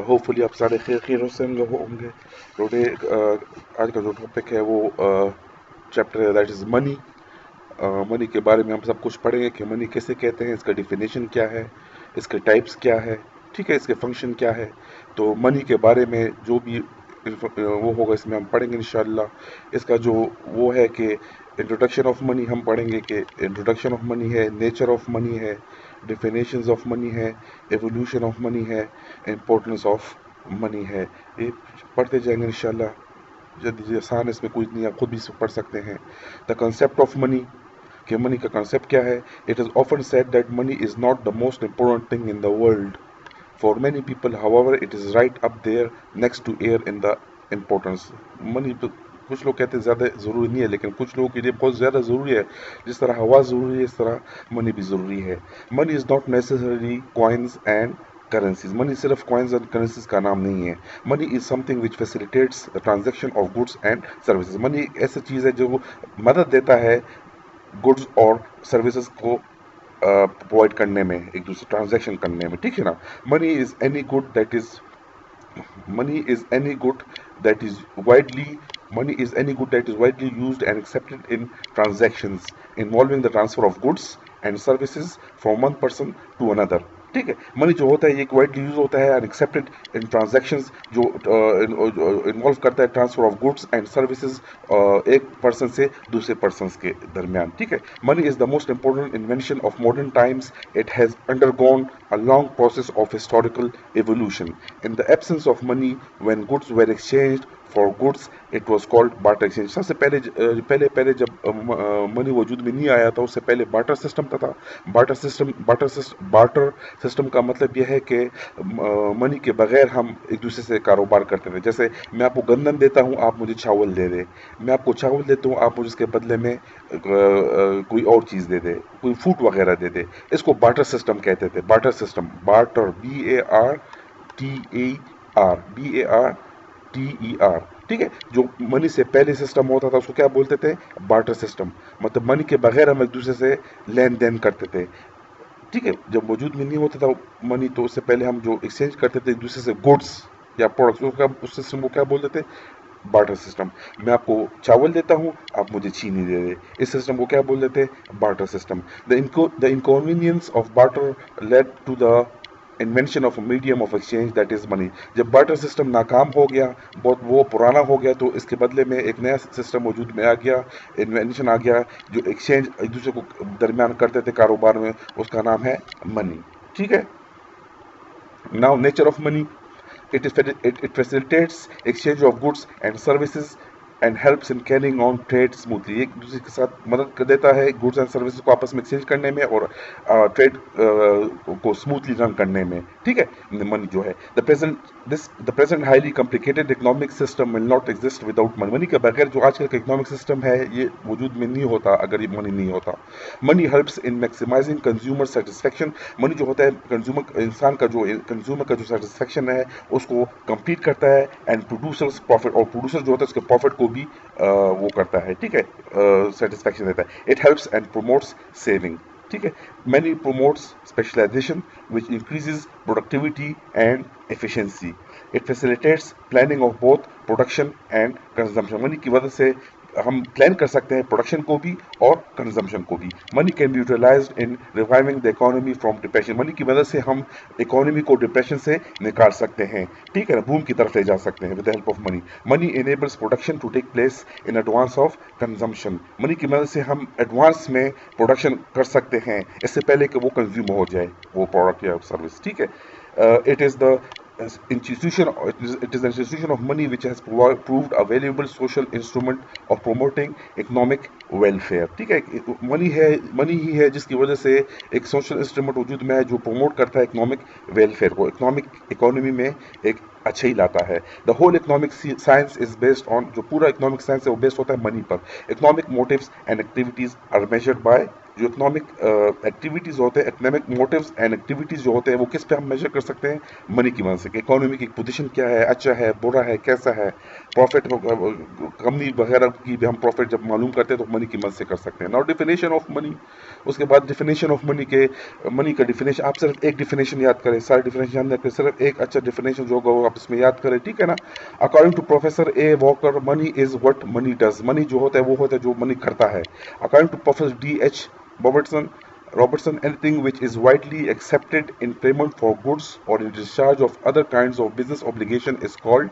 Hopefully आप सारे खैर से होंगे। टुडे आज का जो टॉपिक है वो चैप्टर है दैट इज़ मनी। मनी के बारे में हम सब कुछ पढ़ेंगे कि मनी कैसे कहते हैं, इसका डिफिनेशन क्या है, इसके टाइप्स क्या है, ठीक है, इसके फंक्शन क्या है। तो मनी के बारे में जो भी वो होगा इसमें हम पढ़ेंगे इंशाल्लाह। इसका जो वो है कि इंट्रोडक्शन ऑफ मनी हम पढ़ेंगे कि इंट्रोडक्शन ऑफ मनी है, नेचर ऑफ मनी है, डिफिनेशंस ऑफ मनी है, एवोल्यूशन ऑफ मनी है, इम्पोर्टेंस ऑफ मनी है। ये पढ़ते जाएंगे इंशाल्लाह। जल्दी आसान, इसमें कुछ नहीं, आप खुद भी पढ़ सकते हैं। द कंसेप्ट ऑफ मनी, कि मनी का कंसेप्ट क्या है। It is often said that money is not the most important thing in the world. For many people however it is right up there next to air in the importance. Money तो कुछ लोग कहते हैं ज़्यादा ज़रूरी नहीं है, लेकिन कुछ लोगों के लिए बहुत ज़्यादा ज़रूरी है। जिस तरह हवा ज़रूरी है, इस तरह मनी भी ज़रूरी है। Money is not necessary coins and currencies. Money सिर्फ कॉइन्स एंड करेंसीज का नाम नहीं है। Money is something which facilitates the transaction of goods and services. Money एक ऐसी चीज़ है जो मदद देता है गुड्स और सर्विसेज को प्रोवाइड करने में, एक दूसरे ट्रांजैक्शन करने में, ठीक है ना। Money is any good that is money is any good that is widely money is any good that is widely used and accepted in transactions involving the transfer of goods and services from one person to another। ठीक है, money जो होता है ये widely use होता है and accepted in transactions जो involve करता है transfer of goods and services एक पर्सन से दूसरे पर्सन के दरमियान। ठीक है, money is the most important invention of modern times. It has undergone a long process of historical evolution। In the absence of money, when goods were exchanged for goods, it was called barter exchange। सबसे पहले जब money वजूद में नहीं आया था, उससे पहले बार्टर सिस्टम था। बार्टर सिस्टम का मतलब यह है कि मनी के बगैर हम एक दूसरे से कारोबार करते थे। जैसे मैं आपको गंदम देता हूँ, आप मुझे चावल दे दे। मैं आपको चावल देता हूँ, आप मुझे उसके बदले में कोई और चीज़ दे दे, कोई फूड वगैरह दे दे। इसको बार्टर सिस्टम कहते थे। बार्टर सिस्टम, बार्टर, BARTER, ठीक है। जो मनी से पहले सिस्टम होता था उसको क्या बोलते थे? Barter system. मतलब मनी के बगैर हम एक दूसरे से लेन देन करते थे। ठीक है, जब वजूद में नहीं होता था मनी, तो उससे पहले हम जो एक्सचेंज करते थे एक दूसरे से गुड्स या प्रोडक्ट्स, उस सिस्टम को क्या बोलते थे? Barter system. मैं आपको चावल देता हूँ, आप मुझे चीनी दे दे, इस सिस्टम को क्या बोल देते हैं? Barter system. The inconvenience of barter led to the invention of medium of exchange that is money. जब बार्टर सिस्टम नाकाम हो गया, बहुत वो पुराना हो गया, तो इसके बदले में एक नया सिस्टम वजूद में आ गया, इन्वेंशन आ गया, जो एक्सचेंज एक दूसरे को दरमियान करते थे कारोबार में, उसका नाम है मनी। ठीक है। Now nature of money, it facilitates exchange of goods and services and helps in carrying on trade smoothly। एक दूसरे के साथ मदद कर देता है गुड्स एंड सर्विसेज को आपस में एक्सचेंज करने में और ट्रेड को स्मूथली रन करने में। ठीक है, मनी जो है the present highly complicated economic system will not exist without money. Money के बगैर जो आजकल का इकोनॉमिक सिस्टम है ये वजूद में नहीं होता अगर ये मनी नहीं होता। Money helps in maximising consumer satisfaction. Money जो होता है कंज्यूमर, इंसान का जो कंज्यूमर का जो सेटिस्फेक्शन है उसको कंप्लीट करता है एंड प्रोड्यूसर्स प्रॉफिट, और प्रोड्यूसर जो होता है उसके प्रॉफिट को भी वो करता है। ठीक है, सेटिस्फेक्शन देता है। It helps and promotes saving. ठीक है, money promotes specialisation which increases productivity and efficiency। It facilitates planning of both production and consumption। Money की वजह से हम प्लान कर सकते हैं प्रोडक्शन को भी और कंजम्पशन को भी। Money can be utilised in reviving the economy from depression. Money की वजह से हम इकोनॉमी को डिप्रेशन से निकाल सकते हैं, ठीक है ना, बूम की तरफ ले जा सकते हैं with the help of money. Money enables production to take place in advance of consumption. Money की मदद से हम एडवांस में प्रोडक्शन कर सकते हैं, इससे पहले कि वो कंज्यूम हो जाए वो प्रोडक्ट या सर्विस। ठीक है, it is the institution it is the institution of money which has proved a valuable social instrument of promoting economic welfare। ठीक है, मनी ही है जिसकी वजह से एक सोशल इंस्ट्रूमेंट वजूद में है जो प्रमोट करता है इकोनॉमिक वेलफेयर को, इकोनॉमी में एक अच्छा ही लाता है। The whole economic science is based on, जो पूरा इकोनॉमिक साइंस है वो बेस्ड होता है मनी पर। Economic motives and activities are measured by जो इकोनॉमिक एक्टिविटीज़ होते हैं, इकोनॉमिक मोटिव्स एंड एक्टिविटीज़ जो होते हैं वो किस पे हम मेजर कर सकते हैं, मनी की मदद से। कि इकोनॉमी की पोजीशन क्या है, अच्छा है, बुरा है, कैसा है, प्रॉफिट कंपनी वगैरह की भी हम प्रॉफिट जब मालूम करते हैं तो मनी की मदद से कर सकते हैं। नाउ डिफिनेशन ऑफ मनी, उसके बाद डिफिनेशन ऑफ मनी के, मनी का डिफिनेशन आप सिर्फ एक डिफिनेशन याद करें, सारे डिफिनेशन याद नहीं करें, सिर्फ एक अच्छा डिफिनेशन जो होगा वो आप इसमें याद करें, ठीक है ना। According to professor A Walker, money is what money does, money जो होता है वो होता है जो मनी करता है। According to professor D H Robertson, anything which is widely accepted in payment for goods or in discharge of other kinds of business obligation is called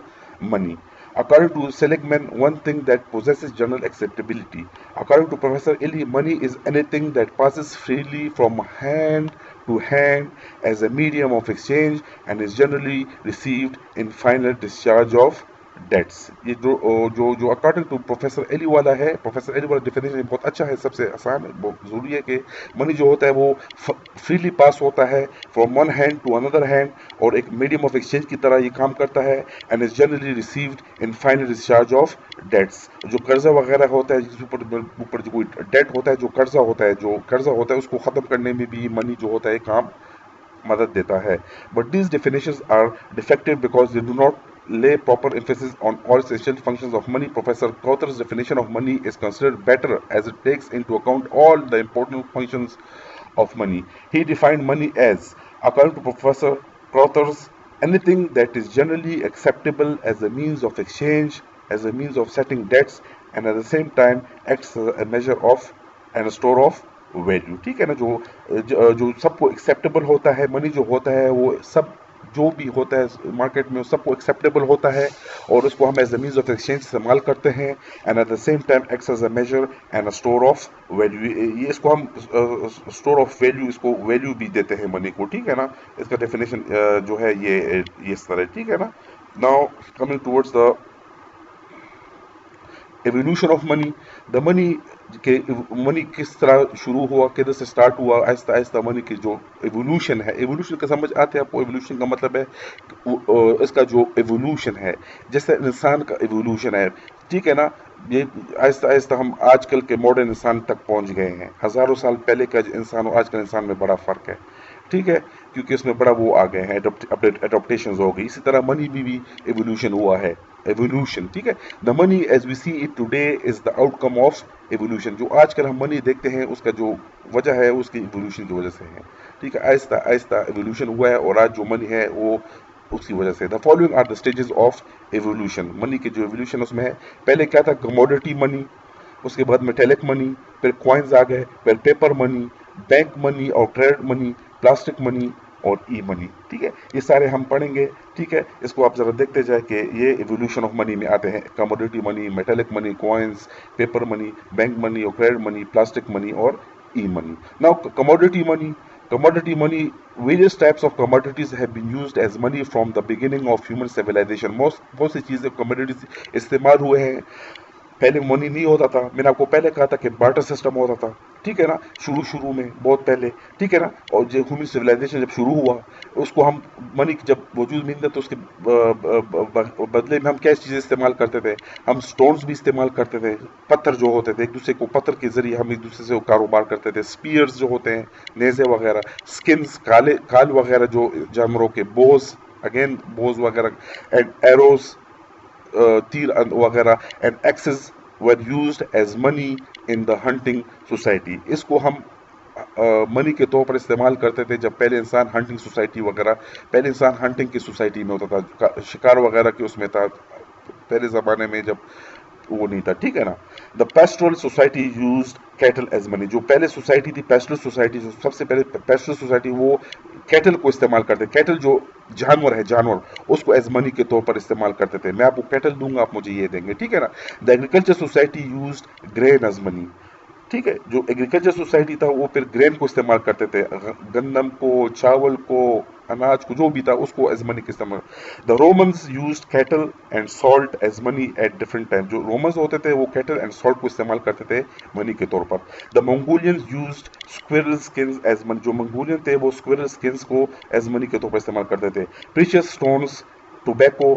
money. According to Seligman, one thing that possesses general acceptability. According to Professor Illy, money is anything that passes freely from hand to hand as a medium of exchange and is generally received in final discharge of debts. ये जो according to professor Eli वाला है, professor Eli वाला definition बहुत अच्छा है, सबसे आसान है, बहुत ज़रूरी है कि मनी जो होता है वो फ्रीली पास होता है from one hand to another hand और एक मीडियम ऑफ एक्सचेंज की तरह ये काम करता है and is generally received in final discharge of debts. जो कर्जा वगैरह होता है, जिस ऊपर जो कोई डेट होता है, जो कर्जा होता है उसको ख़त्म करने में भी मनी जो होता है काम मदद देता है। But these definitions are defective because they do not lay proper emphasis on all essential functions of money. Professor Crowther's definition of money is considered better as it takes into account all the important functions of money. He defined money as, according to Professor Crowther's, anything that is generally acceptable as a means of exchange, as a means of setting debts, and at the same time acts as a measure of and a store of value. ठीक है ना, जो सबको acceptable होता है, money जो होता है वो सब जो भी होता है मार्केट में सबको एक्सेप्टेबल होता है और उसको हम as a means of exchange इस्तेमाल करते हैं and at the same time acts as a measure and a store of value. ये इसको हम स्टोर ऑफ वैल्यू, इसको वैल्यू भी देते हैं मनी को, ठीक है ना। इसका डेफिनेशन जो है ये इस तरह, ठीक है ना। Now coming towards the evolution of money, the money के मनी किस तरह शुरू हुआ, किधर से स्टार्ट हुआ, आहिस्ता आहिस्ता मनी की जो एवोल्यूशन है, एवोल्यूशन का समझ आते हैं आपको। एवोल्यूशन का मतलब है इसका जो एवोल्यूशन है, जैसे इंसान का एवोल्यूशन है, ठीक है ना। ये आहिस्ता आहिस्ता हम आजकल के मॉडर्न इंसान तक पहुंच गए हैं। हज़ारों साल पहले का इंसान और आजकल इंसान में बड़ा फ़र्क है, ठीक है, क्योंकि इसमें बड़ा वो आ गए हैं, एडोप्टेशन हो गई। इसी तरह मनी भी एवोल्यूशन हुआ है, एवोल्यूशन, ठीक है। The money as we see it today is the outcome of evolution. जो आजकल हम मनी देखते हैं उसका जो वजह है उसकी एवोल्यूशन की वजह से है, ठीक है। आहिस्ता आहिस्ता एवोल्यूशन हुआ है और आज जो मनी है वो उसकी वजह से। The following are the stages of evolution, money के जो एवोल्यूशन उसमें है। पहले क्या था, कमोडिटी मनी, उसके बाद मेटेलिक मनी, फिर कॉइन्स आ गए, फिर पेपर मनी, बैंक मनी और क्रेडिट मनी, प्लास्टिक मनी और ई मनी, ठीक है। ये सारे हम पढ़ेंगे, ठीक है। इसको आप जरा देखते जाए कि ये इवोल्यूशन ऑफ मनी में आते हैं commodity money, metallic money, coins, paper money, bank money और क्रेडिट मनी, प्लास्टिक मनी और e money. Now commodity money, various types of commodities have been used as money from the beginning of human civilization। बहुत सी चीज़ें commodities इस्तेमाल हुए हैं। पहले money नहीं होता था, मैंने आपको पहले कहा था कि बार्टर सिस्टम होता था, ठीक है ना, शुरू में बहुत पहले, ठीक है ना। और जो ह्यूमन सिविलाइजेशन जब शुरू हुआ उसको हम मनी जब वजूद में था तो उसके बदले में हम क्या चीज़ें इस्तेमाल करते थे, हम स्टोन्स भी इस्तेमाल करते थे, पत्थर जो होते थे, एक दूसरे को पत्थर के जरिए हम एक दूसरे से कारोबार करते थे। स्पीयर्स जो होते हैं, नेज़े वगैरह, स्किन्स, काल वगैरह जो जानवरों के, बोज, अगेन बोज वगैरह, एंड एरोज, तीर वगैरह, and axes were used as money in the hunting society. इसको हम मनी के तौर पर इस्तेमाल करते थे जब पहले इंसान हंटिंग सोसाइटी वगैरह, पहले इंसान हंटिंग की सोसाइटी में होता था, शिकार वगैरह के उसमें था पहले ज़माने में जब वो नहीं था, ठीक है ना। The pastoral society used cattle as money. जो पहले सोसाइटी थी पेस्टोरल सोसाइटी, जो सबसे पहले पेस्टोरल सोसाइटी, वो कैटल को इस्तेमाल करते, कैटल जो जानवर है, जानवर उसको एज मनी के तौर पर इस्तेमाल करते थे। मैं आपको कैटल दूंगा, आप मुझे ये देंगे, ठीक है ना। The agriculture society used grain as money, ठीक है। जो एग्रीकल्चर सोसाइटी था वो फिर ग्रेन को इस्तेमाल करते थे, गंदम को, चावल को, अनाज को, जो भी था उसको एज मनी के इस्तेमाल। The Romans used cattle and salt as money at different time. जो रोमन्स होते थे वो कैटल एंड सॉल्ट को इस्तेमाल करते थे मनी के तौर पर। The Mongolians used squirrel skins as money. जो मंगोलियन थे वो स्क्विरल स्किन्स को एज मनी के तौर पर इस्तेमाल करते थे। Precious stones, tobacco,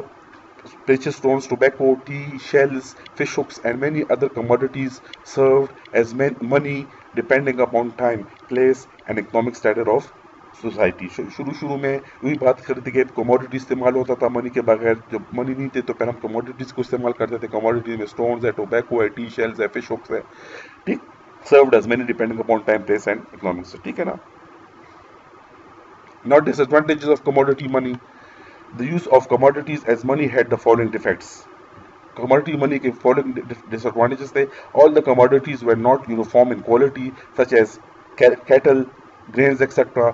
precious stones, tobacco, tea, shells, fish hooks, and many other commodities served as money depending upon time, place and economic status of society. शुरू शुरू में वही बात कर रही थी कि कमोडिटी इस्तेमाल होता था मनी के बगैर। जब मनी नहीं थे तो पहले हम कमोडिटीज को इस्तेमाल करते थे। कमोडिटी में स्टोन्स है, टोबैको है, टी शेल्स है, फिश हुक्स है, ठीक। Served as money depending upon time, place and economics, ठीक है ना। Now disadvantages of commodity money. The use of commodities as money had the following defects. Commodity money के following disadvantages थे. All the commodities were not uniform in quality, such as cattle, grains, etc.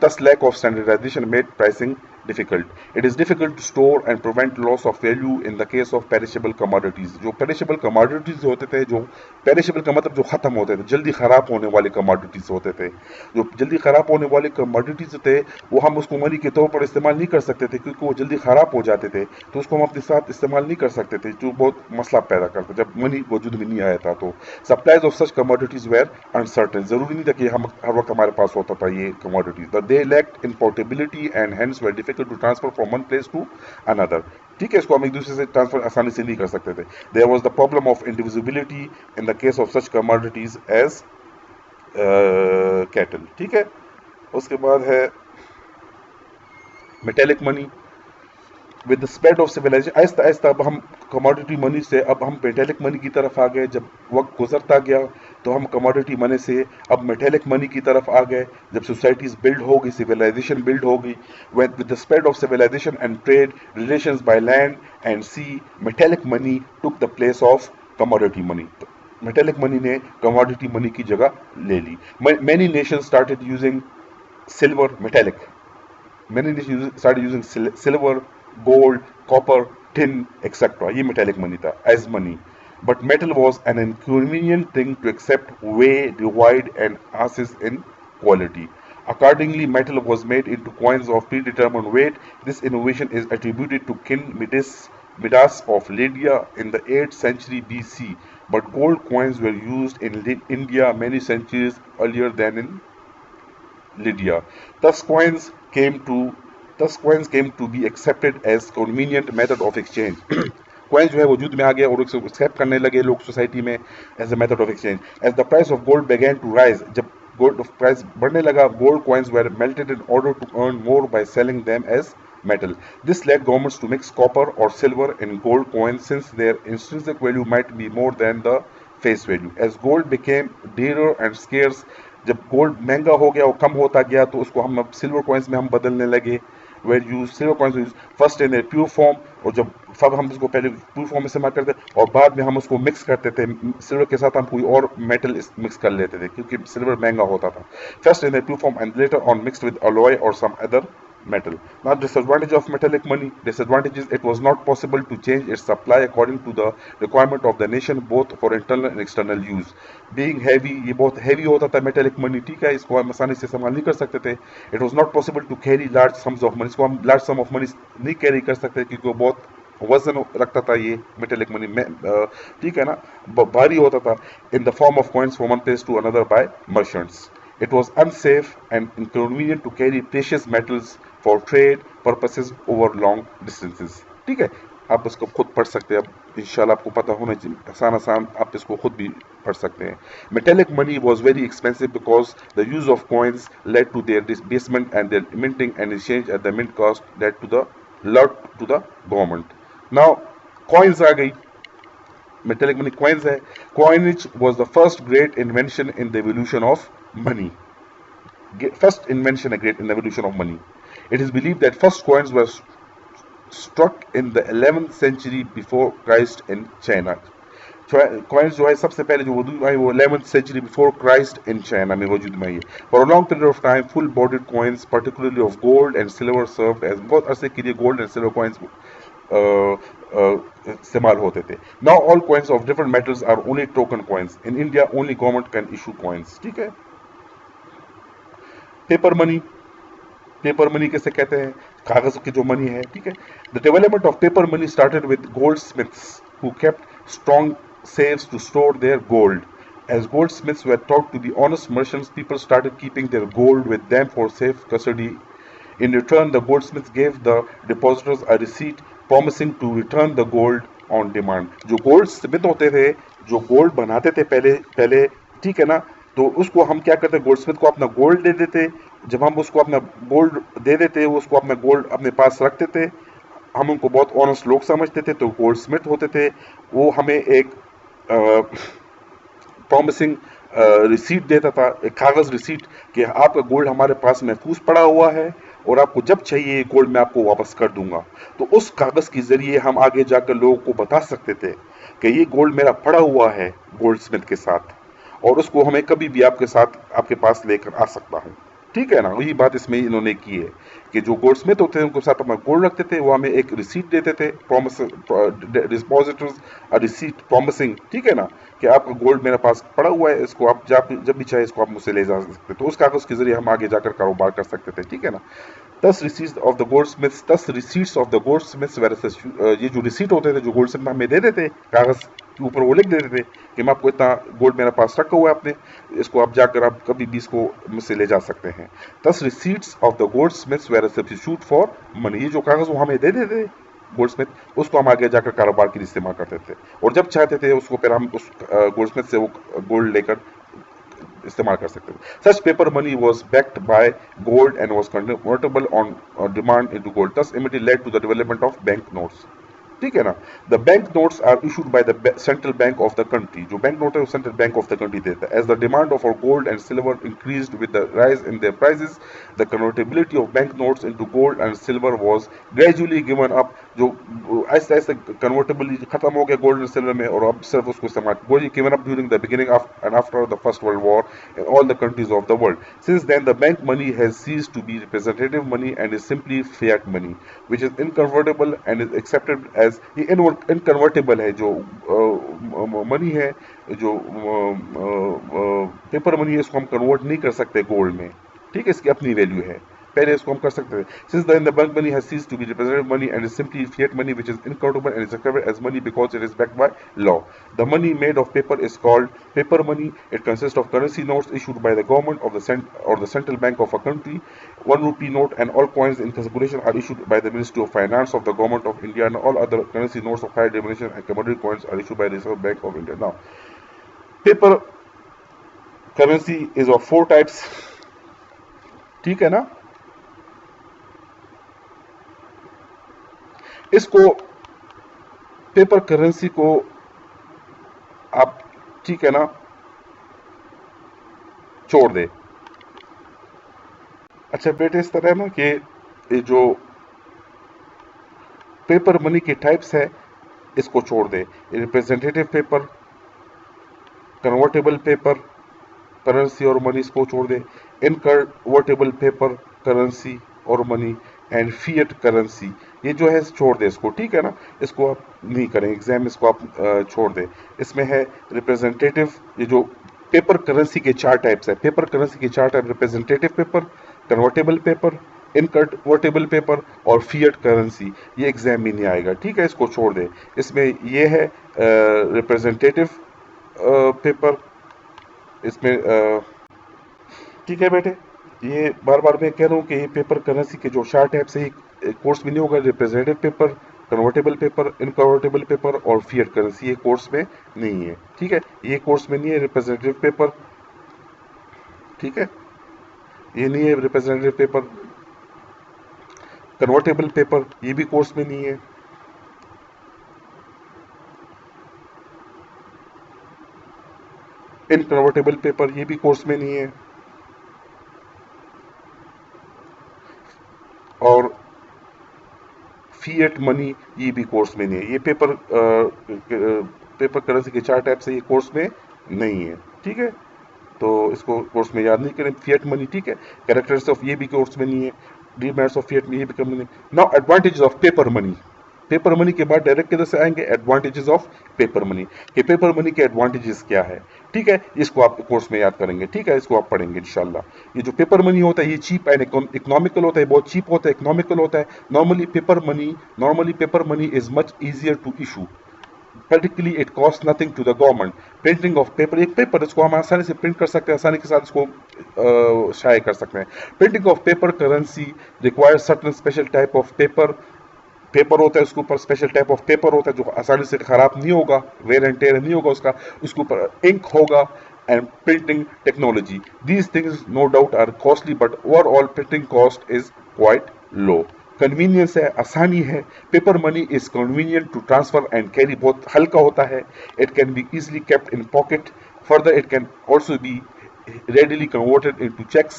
Thus, lack of standardization made pricing difficult. It is difficult to store and prevent loss of value in the case of perishable commodities. जो perishable commodities होते थे, जो perishable का मतलब जो खत्म होते थे, जल्दी खराब होने वाले commodities होते थे। जो जल्दी खराब होने वाले commodities थे, वो हम उसको मनी के तौर पर इस्तेमाल नहीं कर सकते थे, क्योंकि वो जल्दी खराब हो जाते थे, तो उसको हम अपने साथ इस्तेमाल नहीं कर सकते थे, जो बहुत मसला पैदा करता जब मनी वजूद में नहीं आया था। तो supplies of such commodities were uncertain, जरूरी नहीं था कि हम हर वक्त हमारे पास होता था ये commodities. They lacked in portability and hence were difficult to transfer from one place to another, ठीक है। इसको हम एक दूसरे से ट्रांसफर आसानी से नहीं कर सकते थे। There was the problem of indivisibility in the case of such commodities as cattle, ठीक है। उसके बाद है metallic money. With the spread of civilisation, आहिस्ता आहिस्ता अब हम कमोडिटी मनी से अब हम मेटेलिक मनी की तरफ आ गए। जब वक्त गुजरता गया तो हम कमोडिटी मनी से अब मेटेलिक मनी की तरफ आ गए। जब सोसाइटीज बिल्ड हो गई, सिविलाइजेशन बिल्ड हो गई, with the spread of civilisation and trade relations by land and sea, metallic money took the place of commodity money. Metallic money ने कमोडिटी मनी की जगह ले ली। Many nation started using silver metallic, many nations started using silver, gold, copper, tin, etc. ये metallic money था as money. But metal was an inconvenient thing to accept, weigh, divide, and assess in quality. Accordingly, metal was made into coins of predetermined weight. This innovation is attributed to King Midas of Lydia in the 8th century BC. But gold coins were used in India many centuries earlier than in Lydia. Thus coins came to be accepted as convenient method of exchange. coins जो है वजूद में आ गया और उसको accept करने लगे लोग सोसाइटी में as a method of exchange. As the price of gold began to rise, जब गोल्ड प्राइस बढ़ने लगा, gold coins were melted in order to earn more by selling them as metal. This led governments to mix copper or silver in gold coins since their intrinsic value might be more than the face value. As gold became dearer and scarce, जब gold महंगा हो गया और कम होता गया तो उसको हम अब सिल्वर कॉइन्स में हम बदलने लगे। Were use silver coins use first in pure form, और जब हम इसको पहले प्योर फॉर्म में इस्तेमाल करते और बाद में हम उसको मिक्स करते थे सिल्वर के साथ, हम कोई और मेटल मिक्स कर लेते थे क्योंकि सिल्वर महंगा होता था। First in pure form and later on mixed with alloy or some other metal. Now, disadvantage of metallic money. Disadvantage is it was not possible to change its supply according to the requirement of the nation, both for internal and external use. Being heavy, ये बहुत heavy होता था metallic money, ठीक है, इसको हम आसानी से इस्तेमाल नहीं कर सकते थे। It was not possible to carry large sums of money, इसको हम large sum of money नहीं carry कर सकते क्योंकि वो बहुत वजन रखता था ये मेटेलिक मनी में, ठीक है ना, भारी होता था। In the form of coins from one place to another by merchants. It was unsafe and inconvenient to carry precious metals for trade purposes over long distances. ठीक है, आप इसको खुद पढ़ सकते हैं, अब इंशाल्लाह आपको पता होना चाहिए, आसान आसान आप इसको खुद भी पढ़ सकते हैं। Metallic money was very expensive because the use of coins led to their debasement and their minting and exchange at the mint cost led to the lot to the government. Now coins आ गई, metallic money coins है। Coinage was the first great invention in the evolution of money. First invention a great in the evolution of money. It is believed that first coins were struck in the 11th century before Christ in China. Coins जो है सबसे पहले जो वजूद में आई वो 11th century before Christ in China में वजूद में आई है। For a long period of time, full-bodied coins, particularly of gold and silver, served as बहुत अरसे के लिए gold and silver coins इस्तेमाल होते थे। Now all coins of different metals are only token coins. In India, only government can issue coins. ठीक है। Paper money, paper money कैसे कहते हैं, कागज की जो मनी है, ठीक है। The development of paper money started with gold Smiths who kept strong safes to store their gold. As goldsmiths were taught to be honest merchants, people started keeping their gold with them for safe custody. In return, the goldsmiths gave the depositors a receipt promising to return the gold on demand. जो gold Smith होते थे, जो gold बनाते थे पहले पहले, ठीक है ना, तो उसको हम क्या करते हैं, गोल्डस्मिथ को अपना गोल्ड दे देते। जब हम उसको अपना गोल्ड दे देते, वो उसको अपना गोल्ड अपने पास रखते थे, हम उनको बहुत ऑनेस्ट लोग समझते थे, तो गोल्डस्मिथ होते थे। वो हमें एक प्रॉमिसिंग रिसीट देता था, एक कागज रिसीट, कि आपका गोल्ड हमारे पास महफूज पड़ा हुआ है और आपको जब चाहिए गोल्ड मैं आपको वापस कर दूंगा। तो उस कागज के जरिए हम आगे जाकर लोगों को बता सकते थे कि ये गोल्ड मेरा पड़ा हुआ है गोल्ड स्मिथ के साथ, और उसको हमें कभी भी आपके साथ आपके पास लेकर आ सकता हूँ। ठीक है ना, वही बात इसमें इन्होंने की है कि जो गोल्डस्मिथ होते हैं उनके साथ अपना गोल्ड रखते थे, वो हमें एक रिसीट देते थे, प्रॉमिस डिपॉजिटर्स रिसीट प्रॉमिसिंग, ठीक है ना, कि आपका गोल्ड मेरे पास पड़ा हुआ है, इसको आप जब भी चाहे इसको आप मुझसे ले जा सकते हैं। तो उस कागज के जरिए हम आगे जाकर कारोबार कर सकते थे। ठीक है ना। दस रिसीट्स ऑफ द गोल्डस्मिथ्स ये जो रिसीट होते थे, जो गोल्डस्मिथ हमें दे देते कागज के ऊपर, वो लिख देते थे कि मैं आपको इतना गोल्ड मेरे पास रखा हुआ है आपने, इसको आप जाकर आप कभी भी इसको मुझसे ले जा सकते हैं। 10 receipts of the goldsmiths were substitute for money. ये जो कागज वो हमें दे देते गोल्डस्मिथ, उसको हम आगे जाकर कारोबार के लिए इस्तेमाल करते थे, और जब चाहते थे उसको फिर हम उस गोल्डस्मिथ से वो गोल्ड लेकर इस्तेमाल कर सकते थे। Such paper money was backed by gold and was convertible on demand into gold, thus immediately led to the development of bank notes। ठीक है ना। The bank notes are issued by the central bank of the country. जो bank note है वो central bank of the country देता है। As the demand of और gold and silver increased with the rise in their prices, the convertibility of bank notes into gold and silver was gradually given up. जो ऐसे ऐसे convertibility खत्म हो गया gold and silver में, और अब सिर्फ उसको इस्तेमाल given up during the beginning of and after the first world war in all the countries of the world. Since then the bank money has ceased to be representative money and is simply fiat money which is inconvertible and is accepted as, ये इनकन्वर्टेबल है जो money है, जो paper money है, इसको हम convert नहीं कर सकते गोल्ड में। ठीक है, इसकी अपनी वैल्यू है, पहले इसको हम कर सकते थे। Since then the bank money has ceased to be representative money and is simply fiat money which is inconvertible and is accepted as money because it is backed by law. The money made of paper is called paper money. It consists of currency notes issued by the government of the central bank of a country. 1 rupee note and all coins in circulation are issued by the Ministry of Finance of the Government of India, and all other currency notes of higher denomination and commodity coins are issued by the Reserve Bank of India. Now, paper currency is of 4 types. ठीक है ना। इसको paper currency को आप, ठीक है ना, छोड़ दे। अच्छा बेटे, इस तरह ना कि ये जो पेपर मनी के टाइप्स है इसको छोड़ दे। Representative paper, convertible paper currency और मनी, इसको छोड़ दे। इनकन्वर्टेबल पेपर करेंसी और मनी एंड फिएट करेंसी, ये जो है छोड़ दे इसको। ठीक है ना, इसको आप नहीं करें एग्जाम, इसको आप छोड़ दे। इसमें है रिप्रेजेंटेटिव, ये जो पेपर करेंसी के 4 टाइप्स है, पेपर करेंसी के 4 type, representative paper, convertible paper, inconvertible paper और फिएट करेंसी। ये एग्जाम में नहीं आएगा। ठीक है, इसको छोड़ दे। इसमें ये है रिप्रेजेंटेटिव पेपर, इसमें ठीक है बेटे, ये बार बार मैं कह रहा हूँ कि ये पेपर करेंसी के जो 4 टाइप्स है, कोर्स में नहीं होगा। Representative paper, convertible paper, inconvertible paper और फिएट करेंसी, ये कोर्स में नहीं है। ठीक है, ये कोर्स में नहीं है रिप्रेजेंटेटिव पेपर। ठीक है, ये नहीं है रिप्रेजेंटेटिव पेपर। कन्वर्टेबल पेपर, ये भी कोर्स में नहीं है। इनकन्वर्टेबल पेपर, ये भी कोर्स में नहीं है। और फिएट मनी, ये भी कोर्स में नहीं है। ये पेपर करेंसी के 4 टाइप्स है, ये कोर्स में नहीं है। ठीक है, तो इसको कोर्स में याद नहीं करें। फिएट मनी, ठीक है, कैरेक्टर्स ऑफ, ये भी कोर्स में नहीं है। डीमेरिट्स ऑफ फिएट में, ये भी कम नहीं। Now advantages of paper money. Paper money के बाद डायरेक्ट किधर से आएंगे, एडवांटेजेस ऑफ पेपर मनी, कि पेपर मनी के एडवांटेजेस क्या है। ठीक है, इसको आप कोर्स में याद करेंगे। ठीक है, इसको आप पढ़ेंगे इंशाल्लाह। ये जो पेपर मनी होता है ये चीप एंड इकोनॉमिकल होता है, बहुत चीप होता है, इकोनॉमिकल होता है। Normally paper money is much easier to issue, practically it costs nothing to the government. Printing of paper, एक पेपर इसको हम आसानी से प्रिंट कर सकते हैं, आसानी के साथ इसको शाये कर सकते हैं। Printing of paper currency require certain special type of paper होता है, उसके ऊपर स्पेशल टाइप ऑफ पेपर होता है जो आसानी से खराब नहीं होगा, वेयर एंड टेयर नहीं होगा उसका, उसके ऊपर इंक होगा, and printing technology. These things no doubt are costly, but overall printing cost is quite low. Convenience है, आसानी है. Paper money is convenient to transfer and carry, बहुत हल्का होता है. It can be easily kept in pocket. Further it can also be readily converted into checks,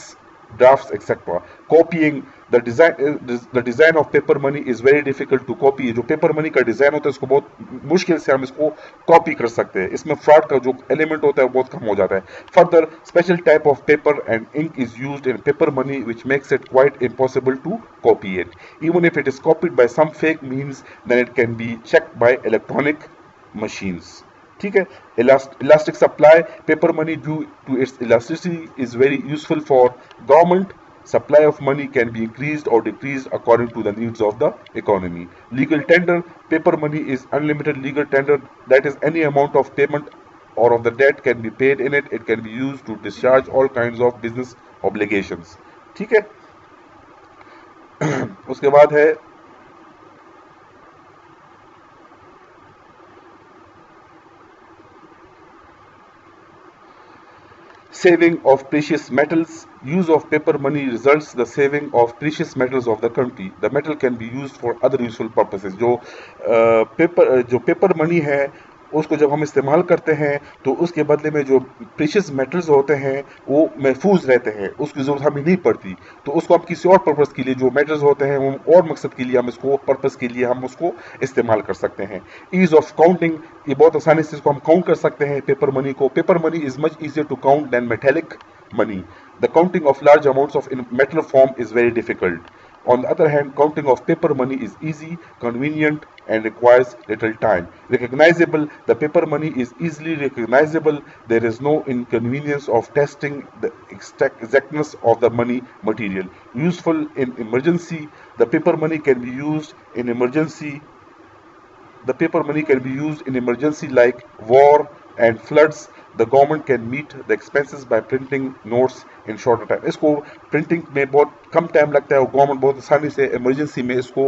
drafts, etc. Copying the design of paper money is very difficult to copy. जो paper money का design होता है उसको बहुत मुश्किल से हम इसको कॉपी कर सकते हैं. इसमें फ्रॉड का जो एलिमेंट होता है वो बहुत कम हो जाता है. Further special type of paper and ink is used in paper money which makes it quite impossible to copy it. Even if it is copied by some fake means, then it can be checked by electronic machines. ठीक है. Elastic supply, paper money due to its elasticity is very useful for government. Supply of money can be increased or decreased according to the needs of the economy. Legal tender, paper money is unlimited legal tender, that is any amount of payment or of the debt can be paid in it. It can be used to discharge all kinds of business obligations. ठीक है. उसके बाद है saving of precious metals. Use of paper money results the saving of precious metals of the country. The metal can be used for other useful purposes. जो paper money है उसको जब हम इस्तेमाल करते हैं तो उसके बदले में जो प्रीशियस मेटल्स होते हैं वो महफूज रहते हैं, उसकी ज़रूरत हमें नहीं पड़ती. तो उसको हम किसी और पर्पज़ के लिए, जो मेटल्स होते हैं वो और मकसद के लिए हम इसको पर्पज़ के लिए हम उसको इस्तेमाल कर सकते हैं. ईज ऑफ काउंटिंग, ये बहुत आसानी से इसको हम काउंट कर सकते हैं पेपर मनी को. Paper money is much easier to count than metallic money. The counting of large amounts of in metal form is very difficult. On the other hand, counting of paper money is easy, convenient, and requires little time. Recognizable, the paper money is easily recognizable. There is no inconvenience of testing the exactness of the money material. Useful in emergency, the paper money can be used in emergency. The paper money can be used in emergency like war and floods. The government can meet the expenses by printing notes in shorter time. इसको printing में बहुत कम time लगता है और government बहुत आसानी से emergency में इसको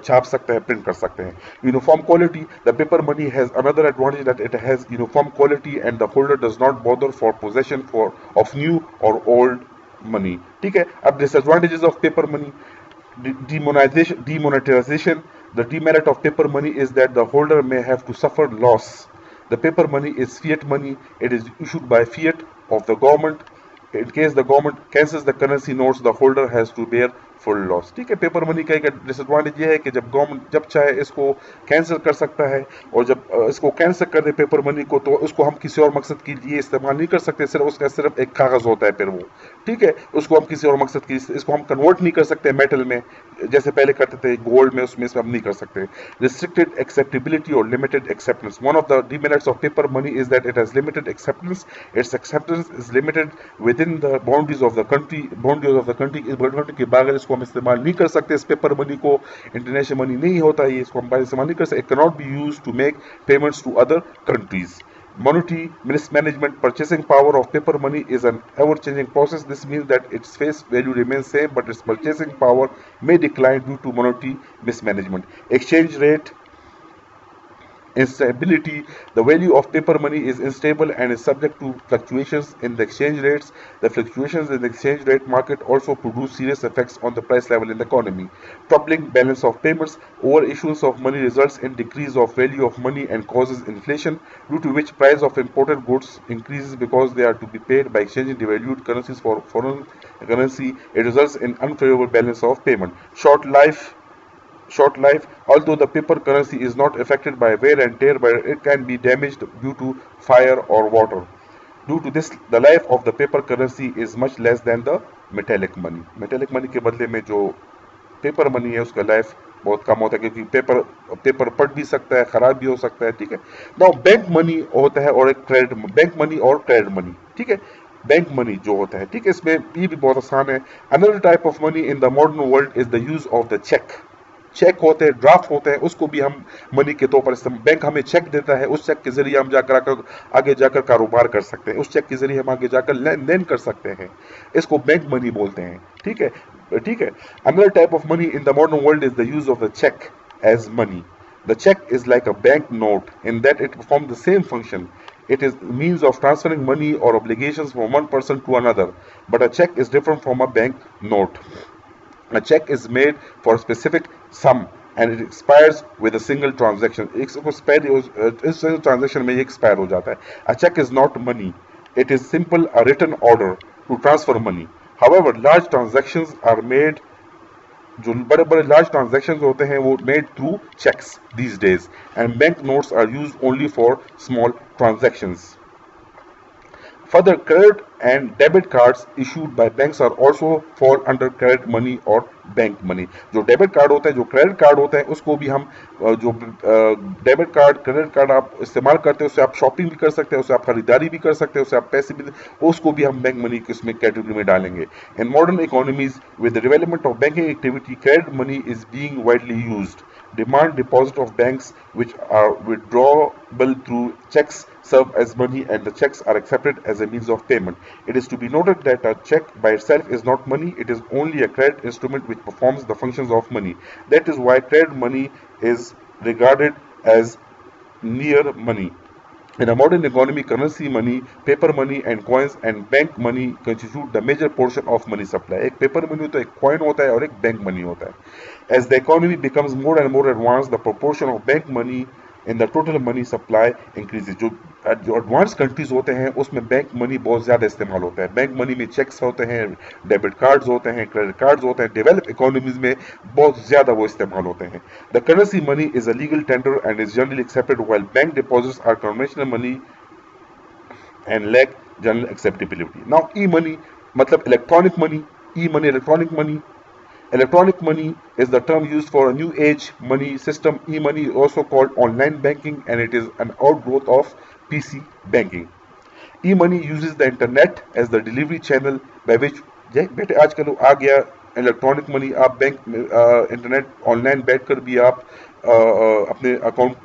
छाप सकते हैं, प्रिंट कर सकते हैं. Uniform quality, the paper money has another advantage that it has uniform quality and the holder does not bother for possession for of new और ओल्ड मनी. ठीक है. अब disadvantages of paper money, demonetization. The demerit of paper money is that the holder may have to suffer loss. The paper money is fiat money. It is issued by fiat of the government. In case the government cancels the currency notes, the holder has to bear full loss. ठीक है. Paper money का एक disadvantage ये है कि जब government जब चाहे इसको कैंसिल कर सकता है, और जब इसको कैंसिल कर दे पेपर मनी को तो उसको हम किसी और मकसद के लिए इस्तेमाल नहीं कर सकते. सिर्फ उसका सिर्फ एक कागज होता है फिर वो. ठीक है. उसको हम किसी और मकसद की, इसको हम कन्वर्ट नहीं कर सकते मेटल में जैसे पहले करते थे गोल्ड में, उसमें हम नहीं कर सकते. रिस्ट्रिक्टेड एक्सेप्टेबिलिटी और limited acceptance. One of the demerits of paper money is that it has limited acceptance. It's acceptance is limited with in the boundaries of the country. Boundaries of the country के बाहर इसको हम इस्तेमाल नहीं कर सकते. इस पेपर मनी को इंटरनेशनल मनी नहीं होता है, इसको हम बाहर इस्तेमाल नहीं कर सकते. It can not be used to make payments to other countries. Monetary mismanagement. Purchasing power of paper money is an ever-changing process. This means that its face value remains same, but its purchasing power may decline due to monetary mismanagement. Exchange rate instability. The value of paper money is unstable and is subject to fluctuations in the exchange rates. The fluctuations in the exchange rate market also produce serious effects on the price level in the economy. Troubling balance of payments. Over issuance of money results in decrease of value of money and causes inflation, due to which price of imported goods increases because they are to be paid by exchanging devalued currencies for foreign currency. It results in unfavorable balance of payment. Short life. Although the paper currency is not affected by wear and tear, but it can be damaged due to fire or water. Due to this, the life of the paper currency is much less than the metallic money. Metallic money के बदले में जो paper money है उसका life बहुत कम होता है, क्योंकि पेपर पट भी सकता है, खराब भी हो सकता है. ठीक है. नाउ बैंक मनी होता है और एक क्रेडिट, बैंक मनी और क्रेडिट मनी. ठीक है. बैंक मनी जो होता है, ठीक है, इसमें ये भी बहुत आसान है. Another type of money in the modern world is the use of the cheque. Cheque होते हैं, ड्राफ्ट होते हैं, उसको भी हम मनी के तौर पर इस्तेमाल. बैंक हमें चेक देता है, उस चेक के जरिए हम आगे जाकर कारोबार कर सकते हैं, उस चेक के जरिए हम आगे जाकर लेन देन कर सकते हैं. इसको बैंक मनी बोलते हैं. ठीक है. ठीक है. Another type of money in the modern world is the use of the cheque as money. The check is like a bank note in that it performs the same function. It is means of transferring money or obligations from one person to another. But a check is different from a bank note. A check is made for a specific sum and it expires with a single transaction. इस single transaction में ये expire हो जाता है. A check is not money. It is simple a written order to transfer money. However, large transactions are made जो बड़े बड़े large transaction होते हैं वो made through cheques these days and bank notes are use only for small transactions. Further, credit and debit cards issued by banks are also fall under credit money or bank money. जो debit card होता है, जो credit card होता है, उसको भी हम जो डेबिट कार्ड क्रेडिट कार्ड आप इस्तेमाल करते हैं उससे आप शॉपिंग भी कर सकते हैं, उससे आप खरीदारी भी कर सकते हैं, उससे आप पैसे भी, उसको भी हम बैंक मनी किसमें कैटेगरी में डालेंगे. In modern economies with the development of banking activity credit money is being widely used. Demand deposit of banks which are withdrawable through checks serve as money and the checks are accepted as a means of payment. It is to be noted that a check by itself is not money, it is only a credit instrument which performs the functions of money. That is why credit money is regarded as near money. In a modern economy, currency money, paper money and coins and bank money constitute the major portion of money supply. एक paper money होता है, एक coin होता है और एक bank money होता है. As the economy becomes more and more advanced, the proportion of bank money in the total money supply increases. जो advanced countries होते हैं उसमें बैंक मनी बहुत ज़्यादा इस्तेमाल होता है. बैंक मनी में चेक्स होते हैं, डेबिट कार्ड्स होते हैं, क्रेडिट कार्ड्स होते हैं. डेवलप इकोनॉमीज में बहुत ज़्यादा वो इस्तेमाल होते हैं. The currency money is a legal tender and is generally accepted while bank deposits are conventional money and lack general acceptability. Now, e-money मतलब electronic money, e-money, electronic money. Electronic money is the term used for a new age money system. E-money is also called online banking and it is an outgrowth of PC banking. E-money uses the internet as the delivery channel by which बेटे आजकल आ गया electronic money. आप bank में internet online बैठकर भी आप अपने account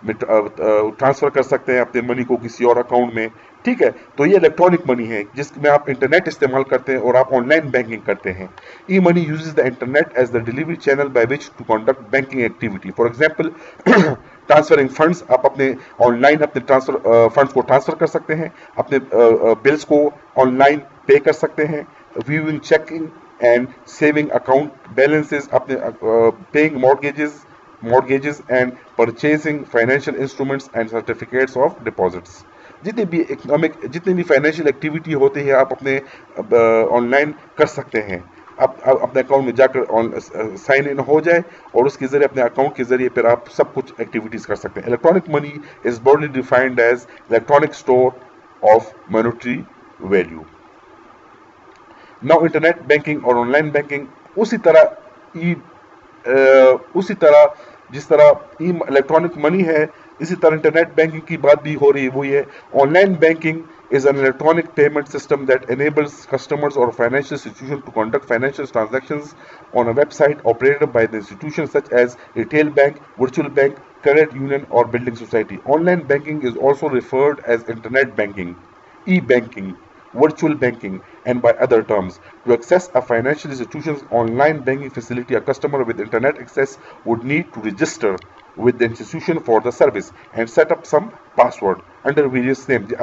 में ट्रांसफ़र कर सकते हैं अपने मनी को किसी और अकाउंट में. ठीक है, तो ये इलेक्ट्रॉनिक मनी है जिसमें आप इंटरनेट इस्तेमाल करते हैं और आप ऑनलाइन बैंकिंग करते हैं. E money uses the internet as the delivery channel by which to conduct banking activity. For example transferring funds, आप अपने ऑनलाइन अपने ट्रांसफर फंड्स को ट्रांसफर कर सकते हैं, अपने बिल्स को ऑनलाइन पे कर सकते हैं, viewing checking and saving account balances, अपने paying mortgages and purchasing financial instruments and certificates of deposits. जितने भी इकोनॉमिक जितनी भी फाइनेंशियल एक्टिविटी होती है आप अपने ऑनलाइन कर सकते हैं. आप अपने अकाउंट में जाकर साइन इन हो जाए और उसके जरिए अपने अकाउंट के जरिए फिर आप सब कुछ एक्टिविटीज कर सकते हैं. Electronic money is broadly defined as electronic store of monetary value. Now internet banking और ऑनलाइन बैंकिंग उसी तरह जिस तरह इलेक्ट्रॉनिक मनी है इसी तरह इंटरनेट बैंकिंग की बात भी हो रही है. वो ये online banking is an electronic payment system that enables customers or financial institutions to conduct financial transactions on a website operated by the institution such as retail bank, virtual bank, credit union or building society. Online banking is also referred as internet banking, e-banking, virtual banking and by other terms. To access a financial institution's online banking facility, a customer with internet access would need to register with the institution for the service and set up some password under various names.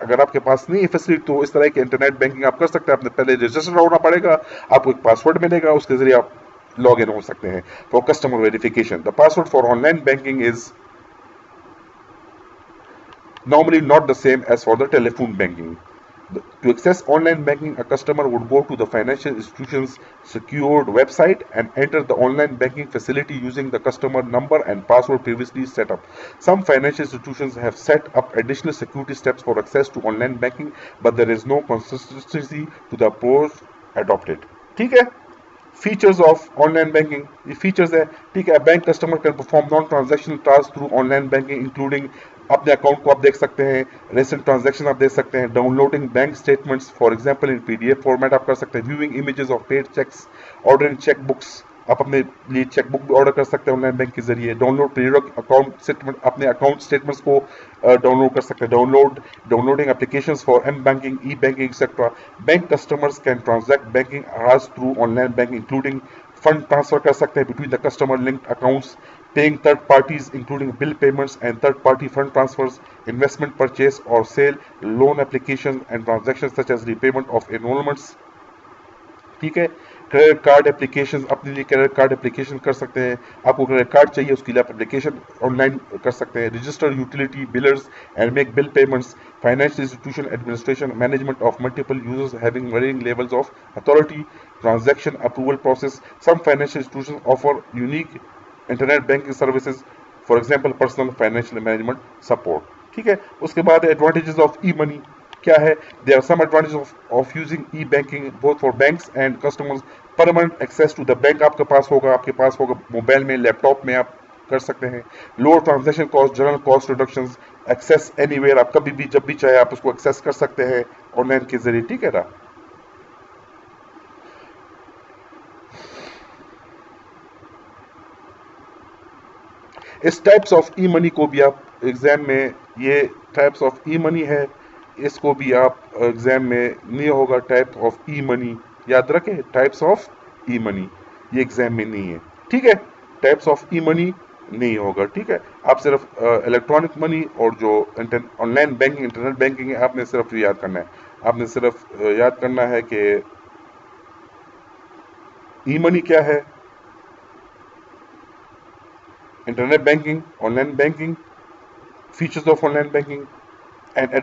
अगर आपके पास नहीं है facility तो इस तरह के internet banking आप कर सकते हैं. आपने पहले रजिस्टर होना पड़ेगा, आपको एक पासवर्ड मिलेगा, उसके जरिए आप लॉग इन हो सकते हैं. For customer verification the password for online banking is normally not the same as for the telephone banking. To access online banking, a customer would go to the financial institution's secured website and enter the online banking facility using the customer number and password previously set up. Some financial institutions have set up additional security steps for access to online banking, but there is no consistency to the approach adopted. ठीक है, features of online banking, ये features है. ठीक है, bank customer can perform non transactional task through online banking including अपने account को आप देख सकते हैं, रेसेंट ट्रांजैक्शन आप देख सकते हैं, downloading bank statements for example in PDF format आप कर सकते हैं, viewing images of paid cheques, ordering cheque books, आप अपने लिए चेक बुक भी ऑर्डर कर सकते हैं ऑनलाइन बैंक के जरिए, डाउनलोड पीरियड अकाउंट स्टेटमेंट, अपने अकाउंट स्टेटमेंट्स को डाउनलोड कर सकते हैं, downloading applications for M banking, e banking etcetera. Bank customers can transact banking आज through online banking including fund transfer कर सकते हैं between the customer linked accounts, paying third parties including bill payments and third party fund transfers, investment purchase or sale, loan applications and transactions such as repayment of enrollments. ठीक है, credit card application, अपने लिए credit card application कर सकते हैं, आपको credit card चाहिए उसके लिए आप एप्लीकेशन ऑनलाइन कर सकते हैं, register utility billers and make bill payments, financial institution administration, management of multiple users having varying levels of authority, transaction approval process, some financial institution offer unique internet banking services, for example personal financial management support. ठीक है, उसके बाद advantages of E money क्या है, there are some advantages of using e banking both for banks and customers, permanent access to the bank आपके पास होगा mobile में, लैपटॉप में आप कर सकते हैं, lower transaction cost, general cost reductions, access anywhere, आप कभी भी जब भी चाहे आप उसको एक्सेस कर सकते हैं ऑनलाइन के जरिए। ठीक है ना, इस टाइप्स ऑफ ई मनी को भी आप एग्जाम में, ये टाइप्स ऑफ ई मनी है, इसको भी आप एग्जाम में नहीं होगा, टाइप ऑफ ई मनी याद रखें, टाइप्स ऑफ ई मनी ये एग्जाम में नहीं है। ठीक है, टाइप्स ऑफ ई मनी नहीं होगा। ठीक है, आप सिर्फ इलेक्ट्रॉनिक मनी और जो ऑनलाइन बैंकिंग इंटरनेट बैंकिंग है आपने सिर्फ याद करना है, आपने सिर्फ याद करना है कि ई मनी क्या है, internet banking, online banking, features of online banking and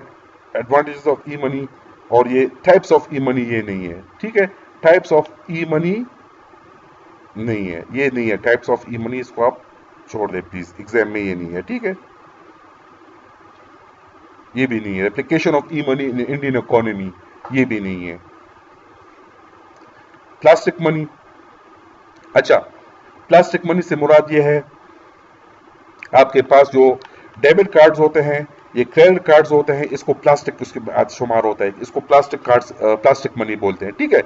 advantages of E money, और ये टाइप्स ऑफ ई मनी ये नहीं है। ठीक है, टाइप्स ऑफ ई मनी नहीं है, ये नहीं है टाइप्स ऑफ ई मनी, इसको आप छोड़ दें प्लीज, एग्जाम में ये नहीं है। ठीक है, ये भी नहीं है, application of E money in Indian economy ये भी नहीं है। प्लास्टिक मनी, अच्छा प्लास्टिक मनी से मुराद ये है आपके पास जो डेबिट कार्ड्स होते हैं, ये क्रेडिट कार्ड्स होते हैं, इसको प्लास्टिक उसके बाद शुमार होता है, इसको प्लास्टिक कार्ड्स प्लास्टिक मनी बोलते हैं। ठीक है,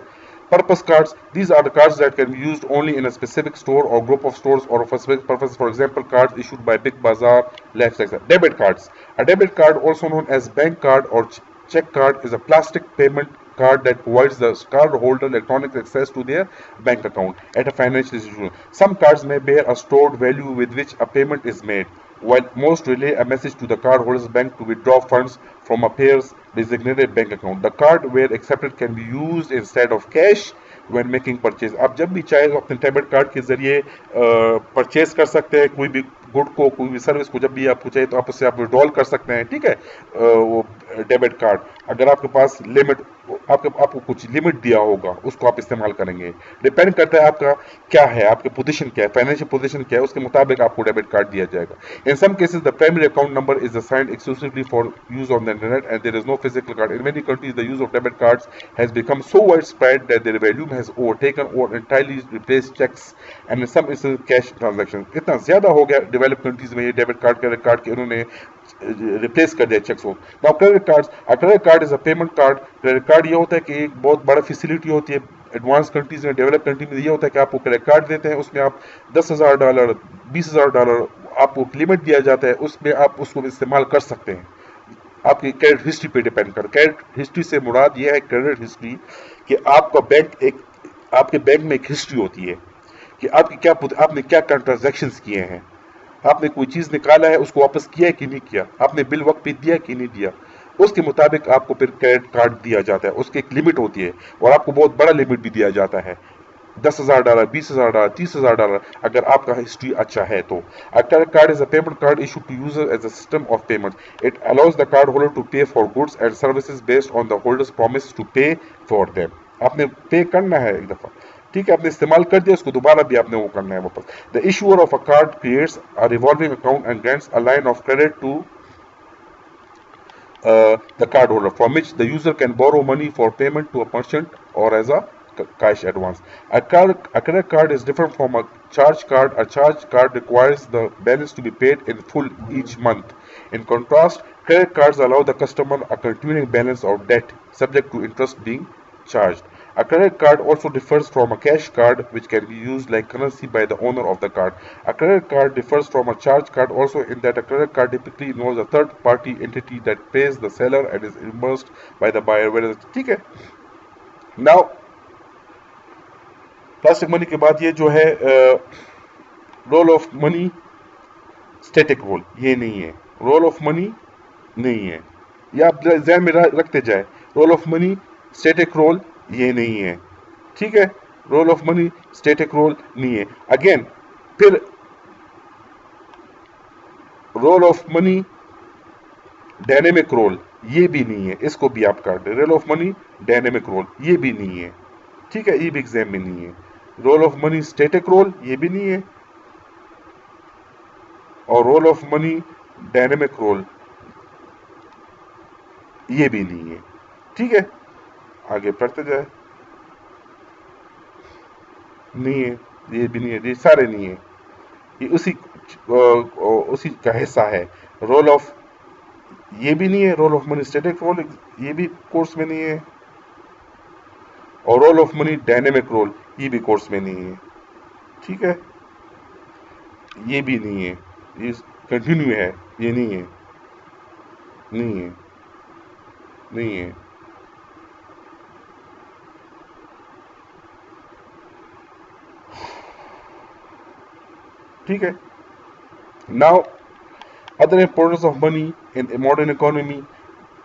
purpose cards, these are the cards that can be used only in a specific store or group of stores or for specific purpose, for example cards issued by Big Bazaar, Lex, etc. Debit cards, a debit card also known as bank card or check card is a plastic payment card that provides the cardholder electronic access to their bank account at a financial institution. Some cards may bear a stored value with which a payment is made, while most relay a message to the cardholder's bank to withdraw funds from a payer's designated bank account. The card, where accepted, can be used instead of cash when making purchase. आप जब भी चाहे तो अपने debit card के जरिए purchase कर सकते हैं, कोई भी गुड को, कोई भी सर्विस को जब भी आपको चाहिए तो आप उससे आप विड्रॉल कर सकते हैं। ठीक है, वो डेबिट कार्ड, अगर आपके पास लिमिट, आपको कुछ लिमिट दिया होगा उसको आप इस्तेमाल करेंगे, डिपेंड करता है आपका क्या है, आपकी पोजीशन क्या है, फाइनेंशियल पोजीशन क्या है, उसके मुताबिक आपको डेबिट कार्ड दिया जाएगा। In some cases the primary account number is assigned exclusively for use on the internet and there is no physical card. In many countries the use of debit cards has become so widespread that their value has overtaken और entirely replaced cheques and in some instance cash transaction. इतना ज्यादा हो गया developed countries में ये debit card, credit card के उन्होंने replace कर दिया चेक्स को। Now credit cards, a credit card is a payment card. Credit card ये होता है कि एक बहुत बड़ा फैसिलिटी होती है एडवांस कंट्रीज में, डेवलप कंट्री में ये होता है कि आपको क्रेडिट कार्ड देते हैं, उसमें आप $10,000 $20,000 आपको लिमिट दिया जाता है, उसमें आप उसको इस्तेमाल कर सकते हैं, आपकी क्रेडिट हिस्ट्री पे डिपेंड कर। क्रेडिट हिस्ट्री से मुराद ये है क्रेडिट हिस्ट्री कि आपका बैंक एक, आपके बैंक में एक हिस्ट्री होती है कि आपने क्या ट्रांजैक्शंस किए हैं, आपने कोई चीज निकाला है उसको वापस किया है कि नहीं किया, आपने बिल वक्त पे दिया कि नहीं दिया, उसके मुताबिक आपको फिर क्रेडिट कार्ड दिया जाता है। उसकी एक लिमिट होती है और आपको बहुत बड़ा लिमिट भी दिया जाता है, $10,000 $20,000 $30,000 अगर आपका हिस्ट्री अच्छा है तो। A credit card is a payment card issued to users as a system of payment. It allows the card holder to pay for goods and services based on the holder's promise to pay for them. आपने पे करना है एक दफा, ठीक है, आपने इस्तेमाल कर दिया, उसको दोबारा भी आपने वो करना है वापस। The issuer of a card creates a revolving account and grants a line of credit to the card holder from which the user can borrow money for payment to a merchant or as a cash advance. A credit card is different from a charge card. A charge card requires the balance to be paid in full each month. In contrast, credit cards allow the customer a continuing balance of debt subject to interest being charged. A credit card also differs from a cash card, which can be used like currency by the owner of the card. A credit card differs from a charge card also in that a credit card typically involves a third-party entity that pays the seller and is reimbursed by the buyer. Whereas, ठीक है, now plastic money के बाद ये जो है role of money, static role, ये नहीं है। रोल ऑफ मनी नहीं है। ये आप ध्यान में रखते जाए, role of money static role ये नहीं है, ठीक है। Role of money static role नहीं है। अगेन फिर role of money dynamic role ये भी नहीं है, इसको भी आप काट दें। Role of money dynamic role ये भी नहीं है, ठीक है, ये भी एग्जाम में नहीं है। Role of money static role ये भी नहीं है, और role of money dynamic role ये भी नहीं है, ठीक है। आगे पढ़ते जाए, नहीं है, ये भी नहीं है, ये सारे नहीं है, ये उसी का हिस्सा है। रोल ऑफ ये भी नहीं है, role of money static role ये भी कोर्स में नहीं है, और role of money dynamic role ये भी कोर्स में नहीं है, ठीक है। ये भी नहीं है, ये कंटिन्यू है, ये नहीं है, नहीं है, नहीं है। ठीक है। Now other importance of money in modern economy,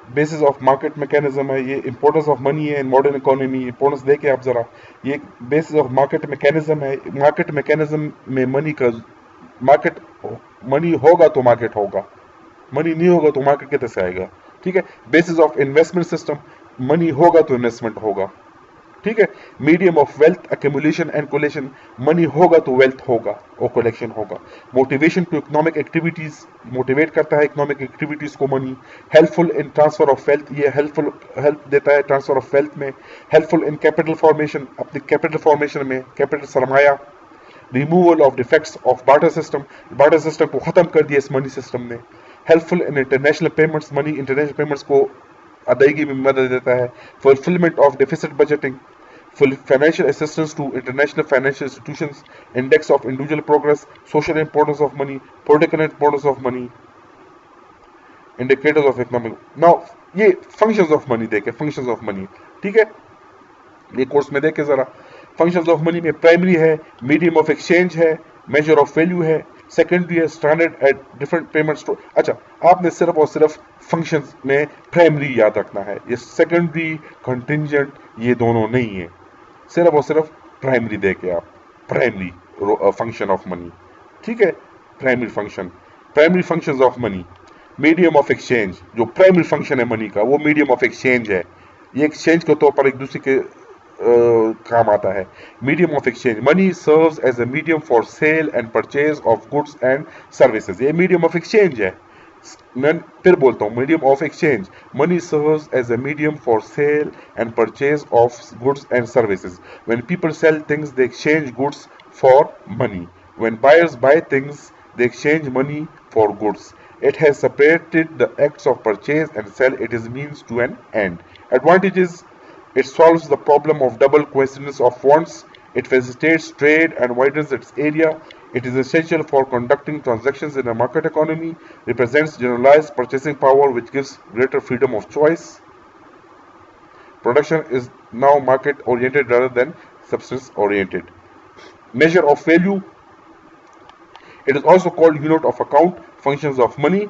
basis of market mechanism है ये। इंपॉर्टेंस ऑफ मनी है इन मॉडर्न इकोनॉमी, इंपॉर्टेंस देखे आप जरा, ये बेसिस ऑफ मार्केट मैकेनिज्म है। मार्केट मैकेनिज्म में मनी का, मार्केट, मनी होगा तो मार्केट होगा, मनी नहीं होगा तो मार्केट कैसे से आएगा, ठीक है। Basis of investment system, money होगा तो इन्वेस्टमेंट होगा, ठीक है। Medium of wealth accumulation and collection, money होगा तो वेल्थ होगा और कलेक्शन होगा। Motivation to economic activities, motivate करता है इकोनॉमिक एक्टिविटीज को money. Helpful in transfer of wealth, ये हेल्प देता है ट्रांसफर ऑफ वेल्थ में। हेल्पफुल इन कैपिटल फॉर्मेशन, अपने कैपिटल फॉर्मेशन में, कैपिटल सरमाया। Removal of defects of barter system, barter system को खत्म कर दिया इस मनी सिस्टम ने। Helpful in international payments, money international payments को अदायगी में मदद देता है। Fulfilment of deficit budgeting, financial assistance to international financial institutions, index of individual progress, social importance of money, political importance of money, indicators of economic। now ये functions of money देखे, functions of money, ठीक है, ये course में देखे जरा। functions of money में primary है, मीडियम ऑफ एक्सचेंज है, मेजर ऑफ वैल्यू है, सेकेंडरी है, स्टैंडर्ड एट डिफरेंट पेमेंट। अच्छा, आपने सिर्फ और सिर्फ फंक्शंस में प्राइमरी याद रखना है, ये सेकेंडरी कंटिंजेंट ये दोनों नहीं है, सिर्फ और सिर्फ प्राइमरी देके आप, प्राइमरी फंक्शन ऑफ मनी, ठीक है। Primary function, primary functions of money. Medium of exchange, जो प्राइमरी फंक्शन है मनी का वो मीडियम ऑफ एक्सचेंज है, ये एक्सचेंज के तौर पर एक दूसरे के काम आता है। Medium of exchange, money serves as a medium for sale and purchase of goods and services, ये मीडियम ऑफ एक्सचेंज है। मैं फिर बोलता हूँ, medium of exchange, money serves as a medium for sale and purchase of goods and services. When people sell things they exchange goods for money, when buyers buy things they exchange money for goods. It has separated the acts of purchase and sell, it is means to an end. Advantages: it solves the problem of double coincidence of wants, it facilitates trade and widens its area, it is essential for conducting transactions in a market economy, represents generalized purchasing power which gives greater freedom of choice. Production is now market oriented rather than substance oriented. Measure of value: it is also called unit of account. Functions of money: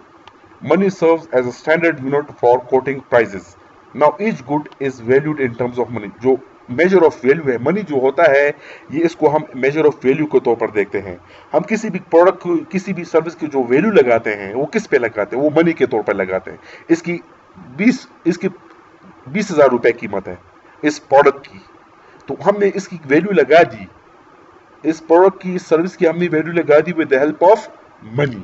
money serves as a standard unit for quoting prices. Now each good is valued in terms of money. जो measure of value है, money जो होता है ये, इसको हम measure of value के तौर पर देखते हैं। हम किसी भी प्रोडक्ट, किसी भी सर्विस की जो वैल्यू लगाते हैं वो किस पे लगाते हैं, वो मनी के तौर पर लगाते हैं। इसकी 20,000 रुपए कीमत है इस प्रोडक्ट की, तो हमने इसकी वैल्यू लगा दी, इस प्रोडक्ट की, इस सर्विस की हमने वैल्यू लगा दी with the help of money.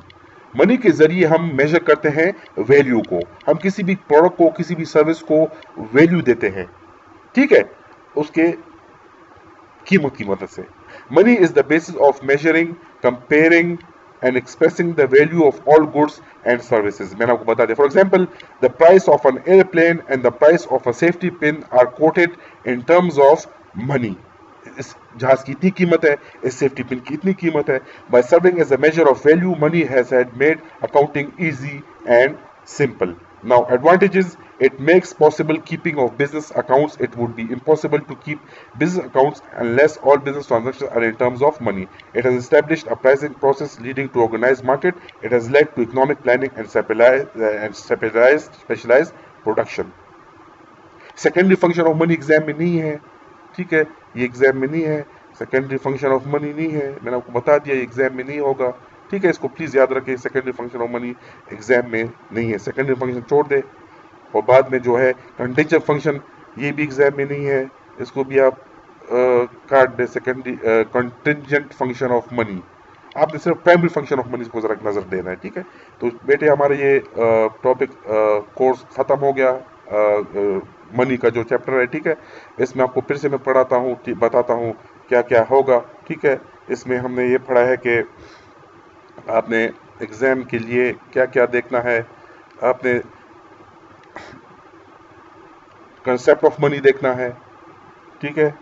Money के जरिए हम मेजर करते हैं वैल्यू को, हम किसी भी प्रोडक्ट को, किसी भी सर्विस को वैल्यू देते हैं, ठीक है, उसके कीमत की मदद से। Money is the basis of measuring, comparing and expressing the value of all goods and services. मैंने आपको बता दिया, for example the price of an airplane and the price of a safety pin are quoted in terms of money. इस जहाज की इतनी कीमत है, इस सेफ्टी पिन की इतनी कीमत है। By serving as a measure of value, money has had made accounting easy and simple. Now, advantages: it makes possible keeping of business accounts. It would be impossible to keep business accounts unless all business transactions are in terms of money. It has established a pricing process leading to organized market. It has led to economic planning and specialized production. Secondary function of money exam में नहीं है, ठीक है, ये exam में नहीं है, secondary function of money नहीं है, मैंने आपको बता दिया ये एग्जाम में नहीं होगा, ठीक है, इसको प्लीज याद रखें, secondary function of money exam में नहीं है, सेकेंडरी फंक्शन छोड़ दे। और बाद में जो है कंटिंजेंट फंक्शन, ये भी एग्जाम में नहीं है, इसको भी आप काट दे। Secondary contingent function of money, आपने सिर्फ प्राइमरी फंक्शन ऑफ मनी को जरा नजर देना है, ठीक है। तो बेटे हमारा ये टॉपिक कोर्स खत्म हो गया, मनी का जो चैप्टर है, ठीक है। इसमें आपको फिर से मैं पढ़ाता हूँ, बताता हूँ क्या क्या होगा, ठीक है। इसमें हमने ये पढ़ा है कि आपने एग्जाम के लिए क्या क्या देखना है, आपने कंसेप्ट ऑफ मनी देखना है, ठीक है,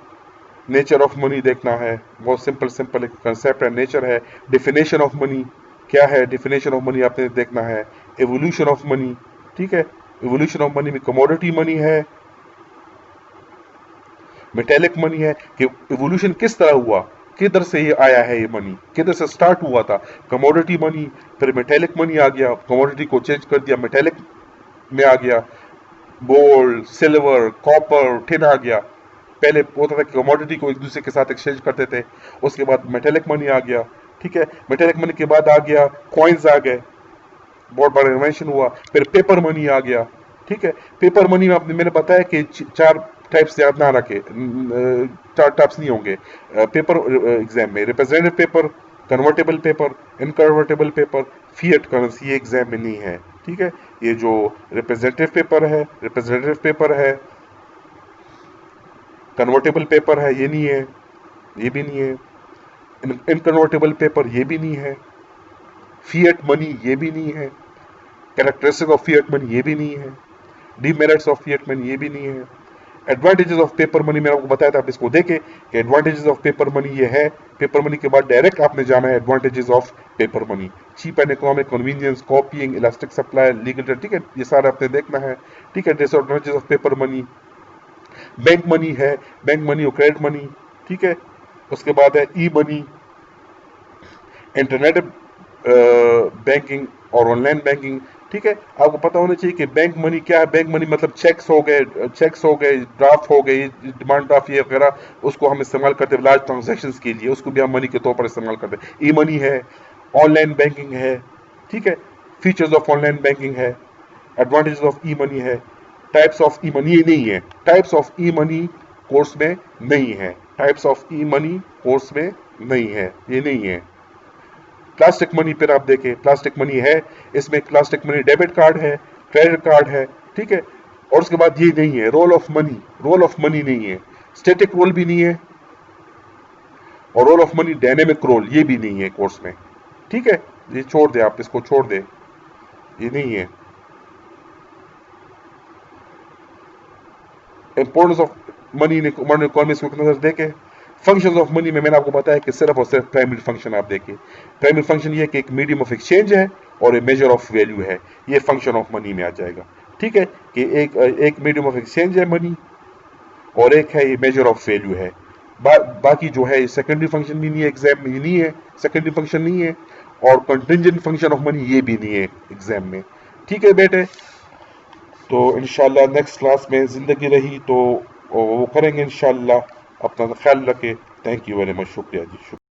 नेचर ऑफ मनी देखना है, बहुत सिंपल एक कंसेप्ट है, नेचर है, डेफिनेशन ऑफ मनी क्या है, डेफिनेशन ऑफ मनी आपने देखना है, एवोल्यूशन ऑफ मनी, ठीक है, एवोल्यूशन ऑफ मनी में कमोडिटी मनी है, मेटेलिक मनी है, कि एवोल्यूशन किस तरह हुआ, किधर से ये आया है, ये मनी किधर से स्टार्ट हुआ था, कमोडिटी मनी, फिर मेटेलिक मनी आ गया, कमोडिटी को चेंज कर दिया, मेटेलिक में आ गया, गोल्ड, सिल्वर, कॉपर, टिन आ गया। पहले होता था कि कमोडिटी को एक दूसरे के साथ एक्सचेंज करते थे, उसके बाद मेटेलिक मनी आ गया, ठीक है। मेटेलिक मनी के बाद आ गया कॉइन्स आ गए, बहुत बड़ा इन्वेंशन हुआ। फिर पेपर मनी आ गया, ठीक है। पेपर मनी में मैंने बताया कि 4 टाइप्स याद ना रखे, 4 टाइप्स नहीं होंगे पेपर एग्जाम में, representative paper, convertible paper, inconvertible paper, fiat currency, ये एग्जाम में नहीं है, ठीक है। ये जो रिप्रेजेंटेटिव पेपर है, कन्वर्टेबल पेपर है, ये नहीं है, ये भी नहीं है, इनकन्वर्टेबल पेपर ये भी नहीं है, फिएट मनी ये भी नहीं है, कैरेक्टरिस्टिक ऑफ फिएट मनी ये भी नहीं है, डीमेरिट्स ऑफ फिएट मनी ये भी नहीं है। एडवांटेजेस ऑफ पेपर मनी मैंने आपको बताया था, आप इसको देखें कि एडवांटेजेस ऑफ पेपर मनी ये है। पेपर मनी के बाद डायरेक्ट आपने जाना है advantages of paper money, cheap and economic, convenience, copying, elastic supply, legal, ठीक है, ये सारा आपने देखना है, ठीक है। Disadvantages of paper money, bank money है, बैंक मनी और क्रेडिट मनी, ठीक है। उसके बाद है ई मनी, इंटरनेट बैंकिंग और ऑनलाइन बैंकिंग, ठीक है। आपको पता होना चाहिए कि बैंक मनी क्या है। बैंक मनी मतलब चेक्स हो गए, ड्राफ्ट हो गए, डिमांड ड्राफ्ट ये वगैरह, उसको हम इस्तेमाल करते हैं लार्ज ट्रांजेक्शन्स के लिए, उसको भी हम मनी के तौर पर इस्तेमाल करते हैं। ई मनी है, ऑनलाइन बैंकिंग है, ठीक है, फीचर्स ऑफ ऑनलाइन बैंकिंग है, एडवांटेजेस ऑफ ई मनी है, टाइप्स ऑफ ई मनी ये नहीं है, types of E money course में नहीं है, types of E money course में नहीं है, ये नहीं है। प्लास्टिक मनी पर आप देखें, प्लास्टिक मनी है, इसमें प्लास्टिक मनी डेबिट कार्ड है, क्रेडिट कार्ड है, ठीक है। और उसके बाद ये नहीं है रोल ऑफ मनी नहीं है, स्टैटिक रोल भी नहीं है, और role of money dynamic role ये भी नहीं है कोर्स में, ठीक है। ये छोड़ दे, आप इसको छोड़ दे, ये नहीं है। Importance of money in modern economy को नजर देके, फंक्शंस ऑफ मनी में मैंने आपको बताया कि सिर्फ और सिर्फ प्राइमरी फंक्शन आप देखिए। प्राइमरी फंक्शन ये कि एक मीडियम ऑफ एक्सचेंज है और एक मेजर ऑफ वैल्यू है, ये फंक्शन ऑफ मनी में आ जाएगा, ठीक है, कि एक मीडियम ऑफ एक्सचेंज है मनी और एक है ये मेजर ऑफ वैल्यू है। बाकी जो है सेकेंडरी फंक्शन भी नहीं है, एग्जाम में नहीं है, सेकेंडरी फंक्शन नहीं है, और कंटिंजेंट फंक्शन ऑफ मनी ये भी नहीं है एग्जाम में, ठीक है बेटे। तो इंशाल्लाह नेक्स्ट क्लास में जिंदगी रही तो वो करेंगे इंशाल्लाह। अपना ख्याल रखें। थैंक यू वेरी मच, शुक्रिया जी, शुक्रिया।